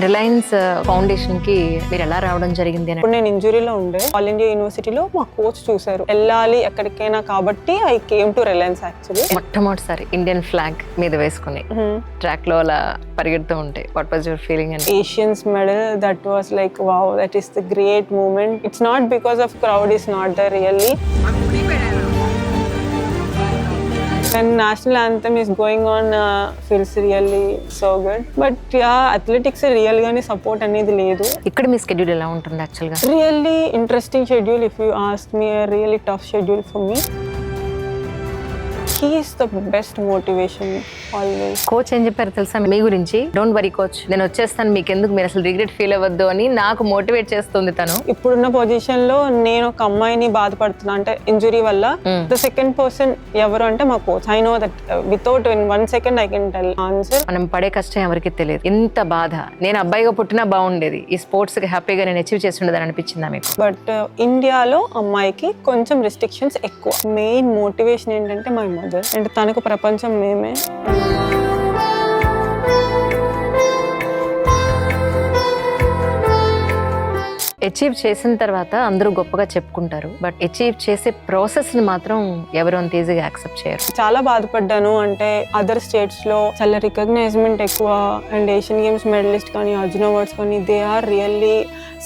Reliance foundation కి మీరు ఎలా రావడం జరిగింది అని? ఇప్పుడు నేను ఇంజురీలో ఉండే ఆల్ ఇండియా యూనివర్సిటీలో మా కోచ్ చూసారు, వెళ్ళాలి ఎక్కడికైనా, కాబట్టి I came to Reliance actually. మొట్టమొదటిసారి ఇండియన్ ఫ్లాగ్ మీద వేసుకుని ట్రాక్ లో అలా పరిగెడుతూ ఉంటే వాట్ వాజ్ యువర్ ఫీలింగ్ అండి? Asians medal, that was like wow, that is the great moment. It's not because of crowd, is not the really. When national anthem is going on, feels really so good. But yeah, athletics real gaane support anedi ledu. ఇక్కడ మీ schedule ఎలా ఉంటుంది actual గా? Really interesting schedule if you ask me, a really tough schedule for me. He is the best motivation always. Coach ఏం చెప్పారు తెలుసా మీ గురించి? Don't worry coach, నేను వచ్చేస్తాను, మీకు ఎందుకు, మీరు అసలు రిగ్రెట్ ఫీల్ అవ్వద్దు అని నాకు మోటివేట్ చేస్తుంది తను. ఇప్పుడున్న పొజిషన్ లో నేను ఒక అమ్మాయిని బాధపడుతున్నా అంటే ఇంజురీ వల్ల, ద సెకండ్ పర్సన్ ఎవరు అంటే మా coach. I know that without in 1 second I can tell answer. మనం పడే కష్టం ఎవరికి తెలియదు. ఇంత బాధ, నేను అబ్బాయిగా పుట్టినా బాగుండేది, ఈ స్పోర్ట్స్ కి హ్యాపీగా నేను అచీవ్ చేసి ఉండదని అనిపించిందా మీకు? బట్ ఇండియాలో అమ్మాయికి కొంచెం రెస్ట్రిక్షన్స్ ఎక్కువ. మెయిన్ మోటివేషన్ ఏంటంటే మై మదర్, అండ్ తనకు ప్రపంచం మేమే. అచీవ్ చేసిన తర్వాత అందరూ గొప్పగా చెప్పుకుంటారు, బట్ అచీవ్ చేసే ప్రాసెస్ ని మాత్రం ఎవరు అంత ఈజీగా యాక్సెప్ట్ చేయరు. చాలా బాధపడ్డాను. అంటే అదర్ స్టేట్స్ లో చాలా రికగ్నైజ్మెంట్ ఎక్కువ, అండ్ ఏషియన్ గేమ్స్ మెడలిస్ట్ కానీ, అర్జున్ అవార్డ్స్ కానీ, దే ఆర్ రియల్లీ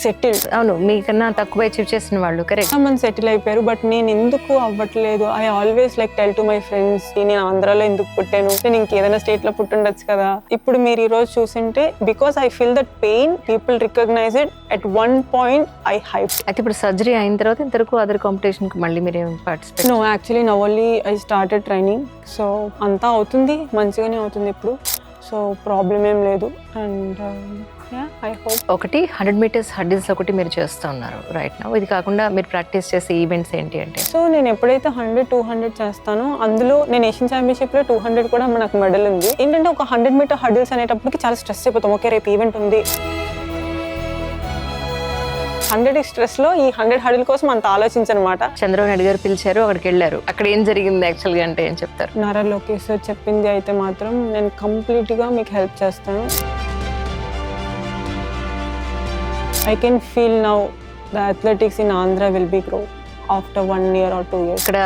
సెటిల్డ్. అవును, మీకన్నా తక్కువ అచీవ్ చేసిన వాళ్ళు కరెక్ట్ మంది సెటిల్ అయిపోయారు. బట్ నేను ఎందుకు అవ్వట్లేదు? I always like tell to my friends, నేను ఆంధ్రాలో ఎందుకు పుట్టాను, నేను ఇంకేదైనా స్టేట్ లో పుట్టుండొచ్చు కదా. ఇప్పుడు మీరు ఈ రోజు చూసింటే, because I feel that pain, people recognize it at one point. I hyped. అయితే ఇప్పుడు సర్జరీ అయిన తర్వాత ఇంతవరకు అదర్ కాంపిటీషన్ కి మళ్ళీ మీరు participate? No, actually now only I started training. So అంతా అవుతుంది, మంచిగానే అవుతుంది ఇప్పుడు. సో ప్రాబ్లం ఏం లేదు. And I hope. ఒకటి 100 meters హర్డిల్స్ ఒకటి మీరు చేస్తూ ఉన్నారు రైట్ నౌ. ఇది కాకుండా మీరు ప్రాక్టీస్ చేసే ఈవెంట్స్ ఏంటి అంటే? సో నేను ఎప్పుడైతే 100, 200 చేస్తానో, అందులో నేను ఏషియన్ ఛాంపియన్షిప్ లో 200 కూడా నాకు మెడల్ ఉంది. ఏంటంటే ఒక 100 meter హర్డిల్స్ అనేటప్పటికి చాలా స్ట్రెస్ అయిపోతాం. ఓకే, రేపు ఈవెంట్ ఉంది. 100 స్ట్రెస్ లో ఈ 100 హడిల్ కోసం అంత ఆలోచించనమాట. చంద్రబాబు నాయుడు గారు పిలిచారు, అక్కడికి వెళ్ళారు. అక్కడ ఏం జరిగింది యాక్చువల్ గా అంటే ఏం చెప్తారు? నారా లోకేష్ సార్ చెప్పింది అయితే మాత్రం నేను కంప్లీట్ గా మీకు హెల్ప్ చేస్తాను. I can feel now the athletics in Andhra will be grow after 1 year or 2 years. ఇక్కడ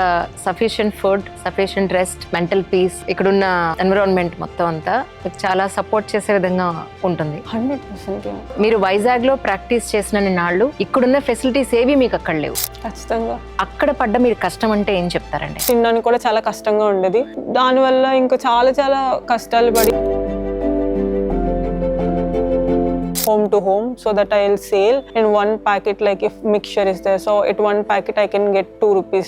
sufficient food, sufficient rest, mental peace, ఇక్కడున్న ఎన్విరాన్మెంట్ మొత్తం అంతా మీకు చాలా సపోర్ట్ చేసే విధంగా ఉంటుంది. 100%. మీరు వైజాగ్ లో ప్రాక్టీస్ చేసిన నాళ్ళు ఇక్కడున్న ఫెసిలిటీస్ ఏవి మీకు అక్కడ లేవు. ఖచ్చితంగా అక్కడ పడ్డ మీరు కష్టం అంటే ఏం చెప్తారండి? తినడానికి కూడా చాలా కష్టంగా ఉండేది. దానివల్ల ఇంకా చాలా చాలా కష్టాలు పడి home to home, so that I'll sell in one packet, like if mixture is there, so at one packet I can get 2 rupees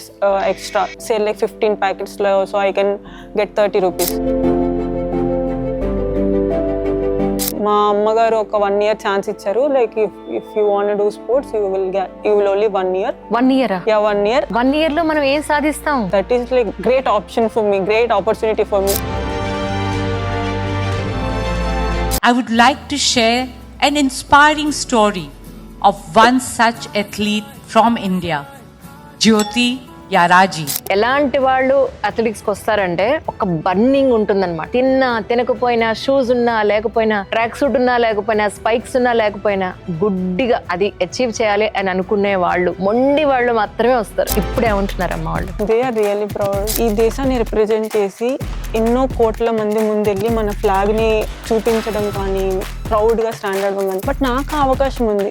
extra. Sell like 15 packets, so I can get 30 rupees. మా అమ్మగారు ఒక 1 year chance ఇచ్చారు. Like if you want do sports, you will only 1 year. 1 year? Yeah, 1 year. 1 year లో మనం ఏం సాధిస్తాం? That is like great option for me, great opportunity for me. I would like to share an inspiring story of one such athlete from India, Jyoti Yaraji. ఎలాంటి వాళ్ళు athletics కి వస్తారంటే ఒక burning ఉంటుందన్నమాట. తినకపోయినా, షూస్ ఉన్నా లేకపోయినా, ట్రాక్ సూట్ ఉన్నా లేకపోయినా, స్పైక్స్ ఉన్నా లేకపోయినా, గుడ్డిగా అది అచీవ్ చేయాలి అని అనుకునే వాళ్ళు, మొండి వాళ్ళు మాత్రమే వస్తారు. ఇప్పుడే ఉంటున్నారమ్మ వాళ్ళు. They are really proud. ఈ దేశాన్ని రిప్రజెంట్ చేసి ఎన్నో కోట్ల మంది ముందెళ్ళి మన ఫ్లాగ్ ని చూపించడం కానీ, ప్రౌడ్ గా స్టాండ్ అవ్వడం కానీ. బట్ నాకు అవకాశం ఉంది.